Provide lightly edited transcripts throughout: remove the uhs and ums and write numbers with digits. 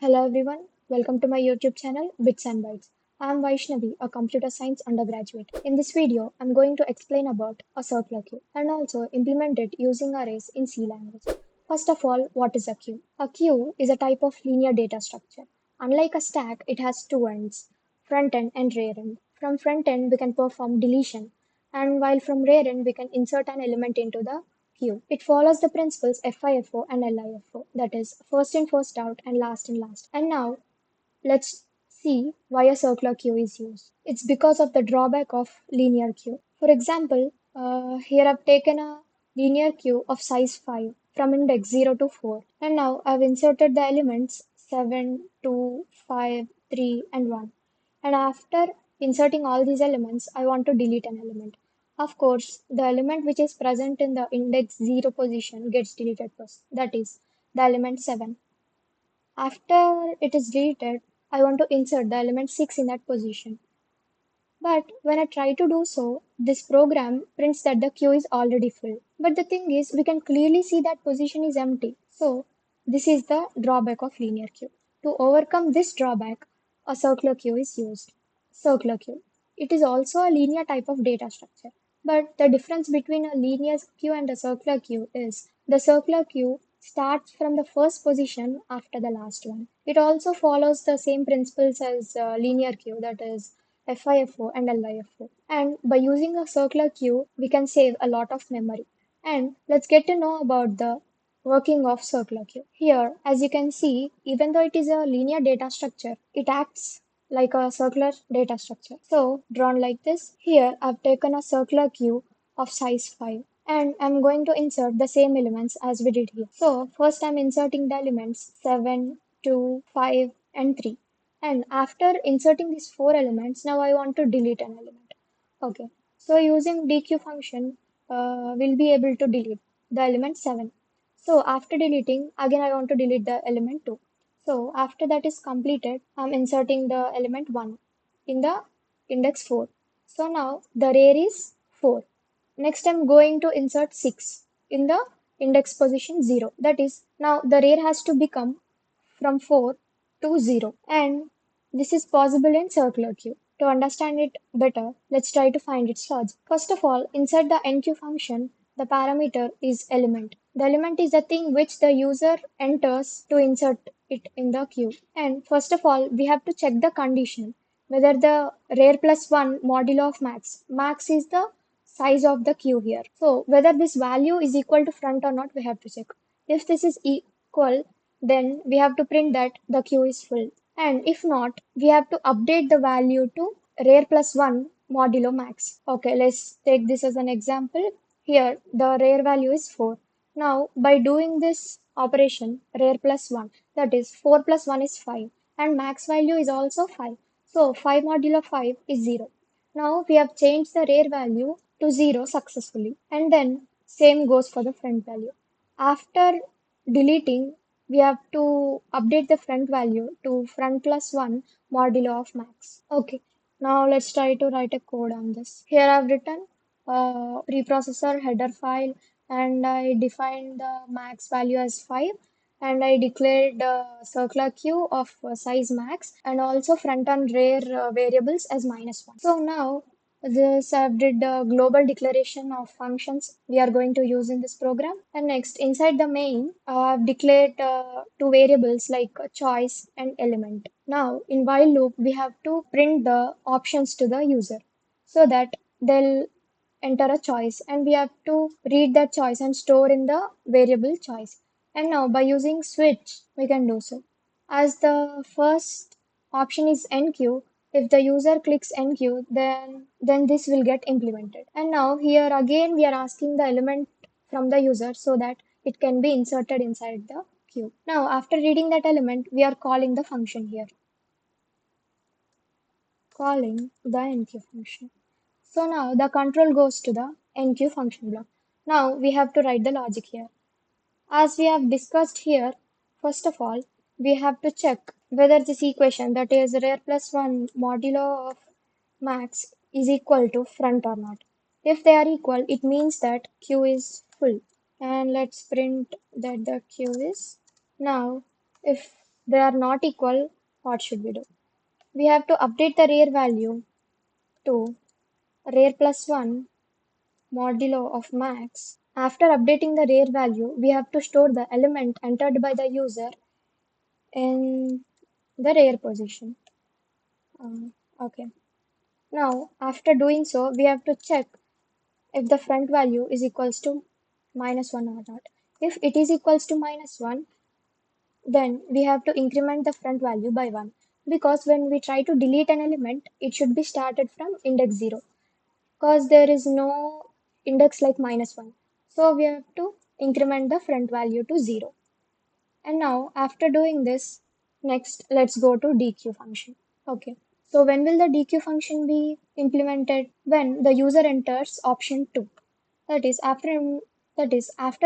Hello everyone, welcome to my YouTube channel Bits and Bytes. I am Vaishnavi, a computer science undergraduate. In this video, I'm going to explain about a circular queue and also implement it using arrays in C language. First of all, what is a queue? A queue is a type of linear data structure. Unlike a stack, it has two ends, front end and rear end. From front end, we can perform deletion, and while from rear end, we can insert an element into the queue. It follows the principles FIFO and LIFO, that is, first in, first out, and last in, last. And now let's see why a circular queue is used. It's because of the drawback of linear queue. For example, here I've taken a linear queue of size 5 from index 0 to 4, and now I've inserted the elements 7, 2, 5, 3, and 1. And after inserting all these elements, I want to delete an element. Of course, the element which is present in the index 0 position gets deleted first, that is, the element 7. After it is deleted, I want to insert the element 6 in that position. But when I try to do so, this program prints that the queue is already full. But the thing is, we can clearly see that position is empty. So this is the drawback of linear queue. To overcome this drawback, a circular queue is used. Circular queue. It is also a linear type of data structure. But the difference between a linear queue and a circular queue is the circular queue starts from the first position after the last one. It also follows the same principles as linear queue, that is FIFO and LIFO. And by using a circular queue, we can save a lot of memory. And let's get to know about the working of circular queue. Here, as you can see, even though it is a linear data structure, it acts like a circular data structure. So, drawn like this, here I've taken a circular queue of size 5 and I'm going to insert the same elements as we did here. So, first I'm inserting the elements 7, 2, 5, and 3. And after inserting these four elements, now I want to delete an element. Okay, so using dequeue function, we'll be able to delete the element 7. So after deleting, again I want to delete the element 2. So after that is completed, I'm inserting the element 1 in the index 4. So now the rear is 4. Next I'm going to insert 6 in the index position 0. That is, now the rear has to become from 4 to 0, and this is possible in circular queue. To understand it better, let's try to find its logic. First of all, inside the enqueue function, the parameter is element. The element is the thing which the user enters to insert it in the queue. And first of all, we have to check the condition whether the rear plus 1 modulo of max. Max is the size of the queue here. So whether this value is equal to front or not, we have to check. If this is equal, then we have to print that the queue is full. And if not, we have to update the value to rear plus 1 modulo max. Okay, let's take this as an example. Here, the rear value is 4. Now, by doing this operation, rear plus 1, that is 4 plus 1 is 5, and max value is also 5. So, 5 modulo 5 is 0. Now, we have changed the rear value to 0 successfully, and then same goes for the front value. After deleting, we have to update the front value to front plus 1 modulo of max. Okay, now let's try to write a code on this. Here I've written preprocessor header file, and I defined the max value as 5, and I declared circular queue of size max, and also front and rear variables as -1. So now this I've did the global declaration of functions we are going to use in this program. And next, inside the main, I've declared two variables like choice and element. Now, in while loop, we have to print the options to the user so that they'll enter a choice, and we have to read that choice and store in the variable choice. And now by using switch, we can do so. As the first option is enqueue, if the user clicks enqueue, then this will get implemented. And now here again we are asking the element from the user so that it can be inserted inside the queue. Now after reading that element, we are calling the function here, calling the enqueue function. So now the control goes to the enqueue function block. Now we have to write the logic here. As we have discussed here, first of all, we have to check whether this equation, that is rear plus 1 modulo of max, is equal to front or not. If they are equal, it means that queue is full. And let's print that the queue is. Now, if they are not equal, what should we do? We have to update the rear value to rear plus 1 modulo of max. After updating the rear value, we have to store the element entered by the user in the rear position. Okay. Now, after doing so, we have to check if the front value is equals to minus 1 or not. If it is equals to minus 1, then we have to increment the front value by 1 because when we try to delete an element, it should be started from index 0 because there is no index like minus 1. So we have to increment the front value to 0. And now after doing this, next let's go to dequeue function. Okay. So when will the dequeue function be implemented? When the user enters option 2. That is after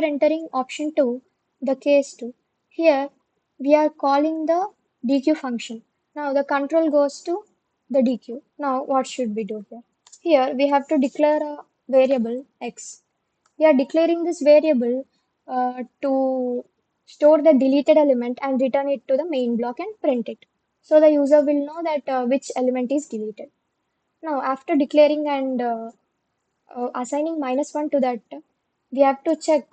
entering option 2, the case 2. Here we are calling the dequeue function. Now the control goes to the dequeue. Now what should we do here? Here we have to declare a variable x. We are declaring this variable to store the deleted element and return it to the main block and print it. So the user will know that which element is deleted. Now after declaring and assigning minus 1 to that, we have to check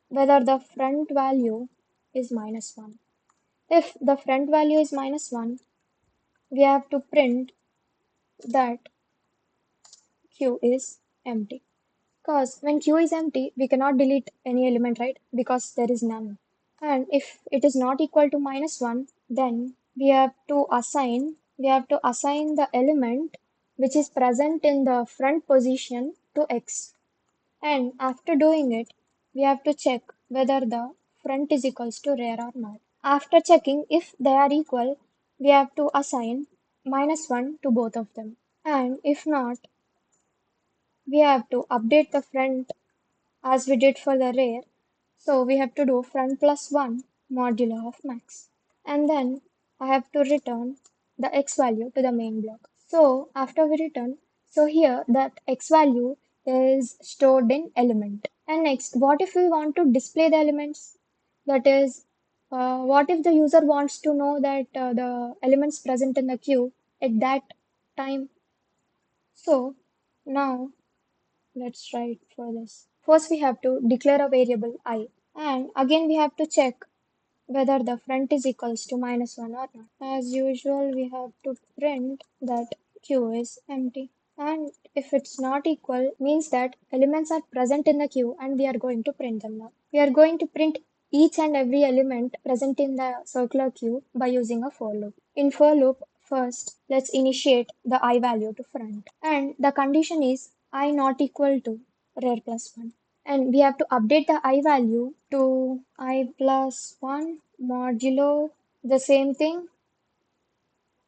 whether the front value is minus 1. If the front value is minus 1, we have to print that queue is empty. Because when queue is empty, we cannot delete any element, right? Because there is none. And if it is not equal to minus 1, then we have to assign the element which is present in the front position to x. And after doing it, we have to check whether the front is equals to rear or not. After checking if they are equal, we have to assign minus 1 to both of them. And if not, we have to update the front as we did for the rear. So we have to do front plus 1 modulo of max. And then I have to return the x value to the main block. So after we return, so here that x value is stored in element. And next, what if we want to display the elements? That is, what if the user wants to know that the elements present in the queue at that time? So now let's write for this. First, we have to declare a variable I. And again, we have to check whether the front is equals to minus 1 or not. As usual, we have to print that queue is empty. And if it's not equal, means that elements are present in the queue and we are going to print them now. We are going to print each and every element present in the circular queue by using a for loop. In for loop, first, let's initiate the I value to front. And the condition is I not equal to rear plus 1. And we have to update the I value to I plus 1 modulo the same thing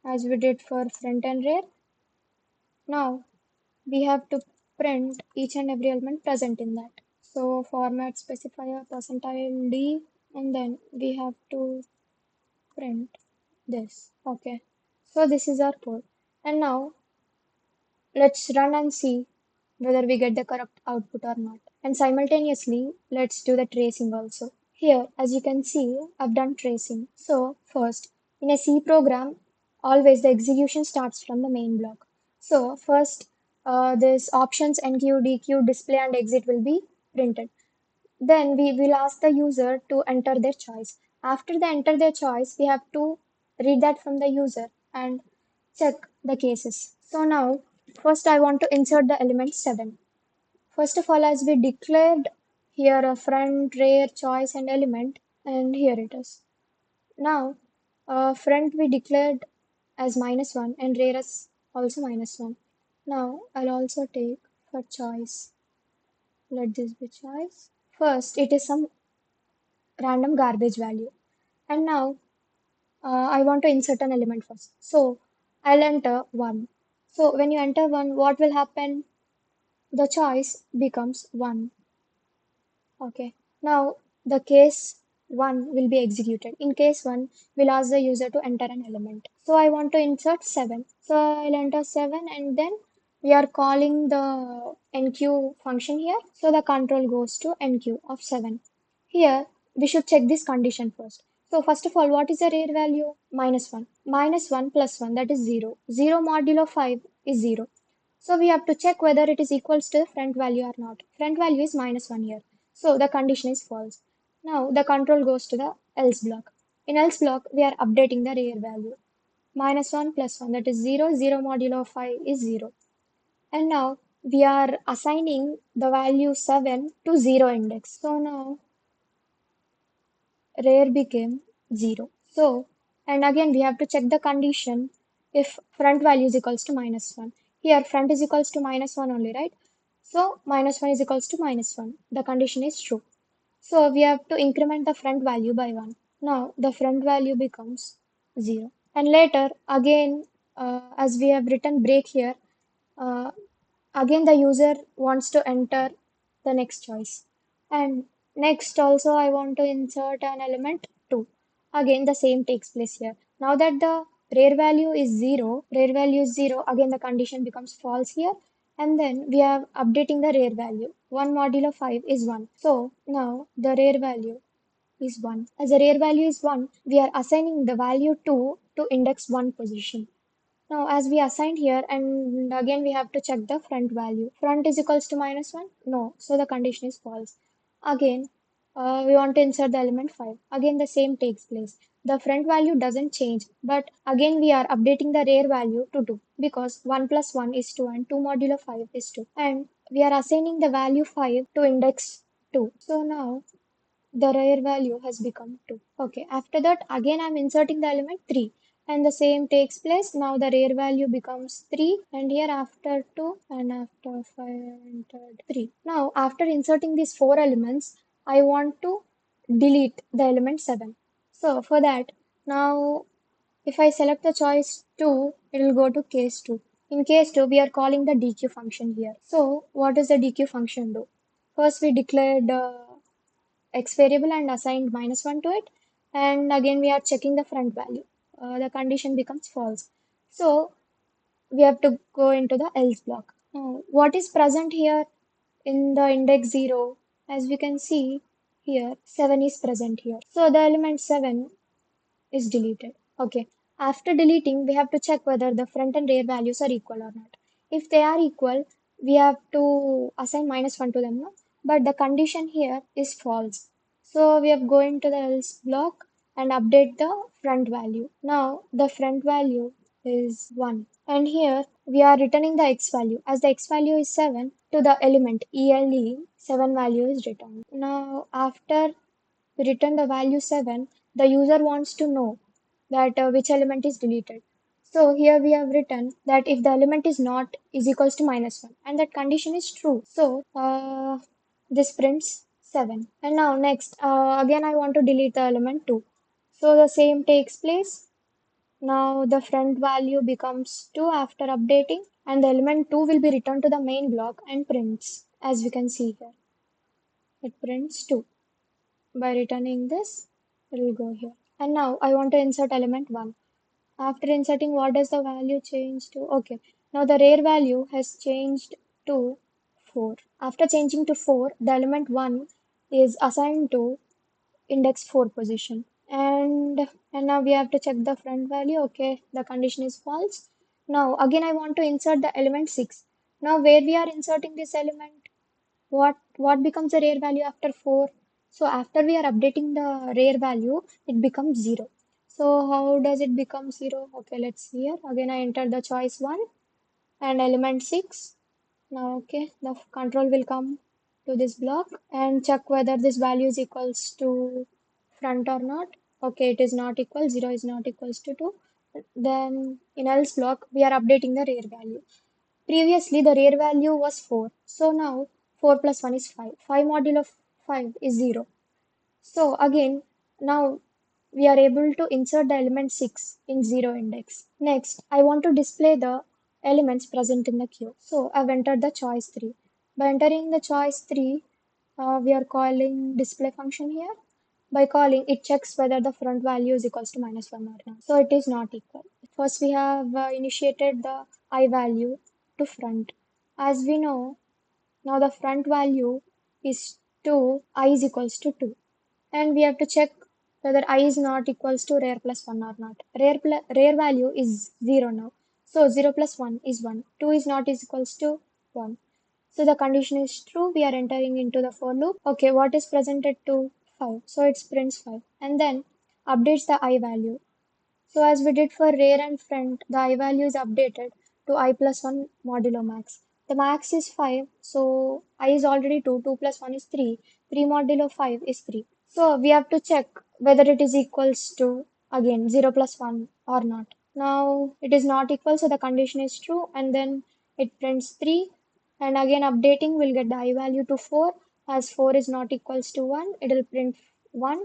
as we did for front and rear. Now we have to print each and every element present in that. So format specifier percentile D and then we have to print this. Okay. So this is our code. And now let's run and see whether we get the correct output or not. And simultaneously, let's do the tracing also. Here, as you can see, I've done tracing. So first, in a C program, always the execution starts from the main block. So first, this options enqueue, dequeue, display and exit will be printed. Then we will ask the user to enter their choice. After they enter their choice, we have to read that from the user and check the cases. So now, first I want to insert the element 7. First of all, as we declared here a front, rear, choice and element, and here it is. Now, front we declared as minus 1 and rear as also minus 1. Now, I'll also take for choice. Let this be choice. First, it is some random garbage value. And now, I want to insert an element first. So, I'll enter 1. So, when you enter 1, what will happen? The choice becomes 1. Okay. Now the case 1 will be executed. In case 1, we'll ask the user to enter an element. So I want to insert 7. So I'll enter 7 and then we are calling the enqueue function here. So the control goes to enqueue of 7. Here we should check this condition first. So first of all, what is the real value? Minus 1. Minus 1 plus 1, that is 0. 0 modulo 5 is 0. So we have to check whether it is equals to the front value or not. Front value is minus 1 here. So the condition is false. Now the control goes to the else block. In else block, we are updating the real value. Minus 1 plus 1, that is 0. 0 modulo 5 is 0. And now we are assigning the value 7 to 0 index. So now rare became 0. So, and again we have to check the condition if front value is equals to minus 1. Here front is equals to minus 1 only, right? So minus 1 is equals to minus 1. The condition is true. So we have to increment the front value by 1. Now the front value becomes 0. And later again, as we have written break here, uh, again the user wants to enter the next choice. And next also I want to insert an element 2. Again the same takes place here. Now that the rare value is 0, again the condition becomes false here. And then we are updating the rare value. 1 modulo 5 is 1. So now the rare value is 1. As the rare value is 1, we are assigning the value 2 to index 1 position. Now, as we assigned here, and again we have to check the front value. Front is equals to minus 1? No, so the condition is false. Again, we want to insert the element 5. Again, the same takes place. The front value doesn't change, but again we are updating the rare value to 2 because 1 plus 1 is 2 and 2 modulo 5 is 2. And we are assigning the value 5 to index 2. So now the rare value has become 2. Okay, after that again I'm inserting the element 3 and the same takes place. Now the rare value becomes 3 and here after 2 and after 5 entered 3. Now after inserting these 4 elements, I want to delete the element 7. So for that, now if I select the choice 2, it will go to case 2. In case 2, we are calling the dequeue function here. So what does the dequeue function do? First we declared x variable and assigned minus 1 to it. And again, we are checking the front value. The condition becomes false. So we have to go into the else block. Now, what is present here in the index 0? As we can see here, 7 is present here. So the element 7 is deleted. Okay. After deleting, we have to check whether the front and rear values are equal or not. If they are equal, we have to assign minus 1 to them, no? But the condition here is false. So we have go into the else block and update the front value. Now the front value is 1. And here we are returning the x value. As the x value is 7, to the element ELE, 7 value is returned. Now after we return the value 7, the user wants to know that which element is deleted. So here we have written that if the element is not is equals to minus 1 and that condition is true. So this prints 7. And now next, again I want to delete the element 2. So the same takes place. Now the front value becomes 2 after updating and the element 2 will be returned to the main block and prints as we can see here. It prints 2. By returning this, it will go here. And now I want to insert element 1. After inserting, what does the value change to? Okay, now the rare value has changed to 4. After changing to 4, the element 1 is assigned to index 4 position. And now we have to check the front value. Okay, the condition is false. Now again I want to insert the element 6. Now where we are inserting this element? What becomes the rare value after 4? So after we are updating the rare value, it becomes 0. So how does it become 0? Okay, let's see here. Again, I enter the choice 1 and element 6. Now, okay, the control will come to this block and check whether this value is equals to front or not. Okay, it is not equal. 0 is not equals to 2. Then in else block, we are updating the rare value. Previously, the real value was 4. So now 4 plus 1 is 5. 5 modulo 5 is 0. So again, now we are able to insert the element 6 in 0 index. Next, I want to display the elements present in the queue. So I've entered the choice 3. By entering the choice 3, we are calling display function here. By calling, it checks whether the front value is equals to minus 1 or not. So it is not equal. First, we have initiated the I value to front. As we know, now the front value is 2, I is equals to 2. And we have to check whether I is not equals to rare plus 1 or not. Rare value is 0 now. So 0 plus 1 is 1. 2 is not is equals to 1. So the condition is true. We are entering into the for loop. Okay, what is presented to 5? So it prints 5 and then updates the I value. So as we did for rare and friend, the I value is updated to I plus 1 modulo max. The max is 5, so I is already 2, 2 plus 1 is 3, 3 modulo 5 is 3. So we have to check whether it is equals to, again, 0 plus 1 or not. Now it is not equal, so the condition is true, and then it prints 3, and again updating will get the I value to 4. As 4 is not equals to 1, it will print 1,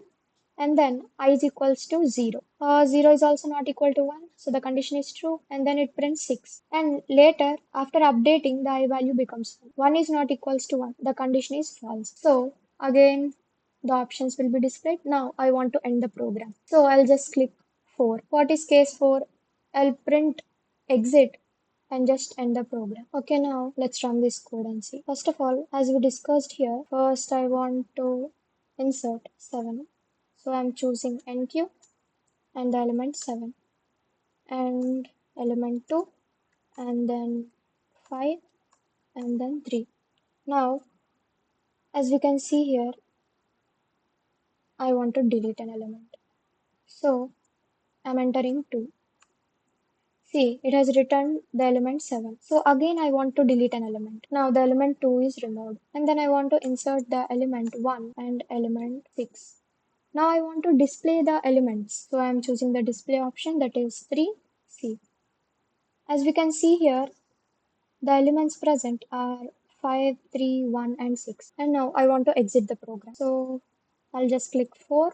and then I is equals to 0. 0 is also not equal to 1, so the condition is true, and then it prints 6. And later, after updating, the I value becomes 1. 1 is not equals to 1, the condition is false. So again, the options will be displayed. Now I want to end the program. So I'll just click 4. What is case 4? I'll print exit and just end the program. Okay, now let's run this code and see. First of all, as we discussed here, first I want to insert 7. So I'm choosing NQ and the element 7 and element 2 and then 5 and then 3. Now, as we can see here, I want to delete an element. So I'm entering 2. See, it has returned the element 7. So again, I want to delete an element. Now the element 2 is removed. And then I want to insert the element 1 and element 6. Now I want to display the elements. So I am choosing the display option, that is 3C. As we can see here, the elements present are 5, 3, 1 and 6. And now I want to exit the program. So I'll just click 4.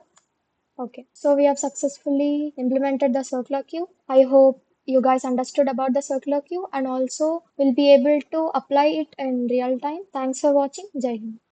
Okay, so we have successfully implemented the circular queue. I hope you guys understood about the circular queue and also will be able to apply it in real time. Thanks for watching. Jai Hind.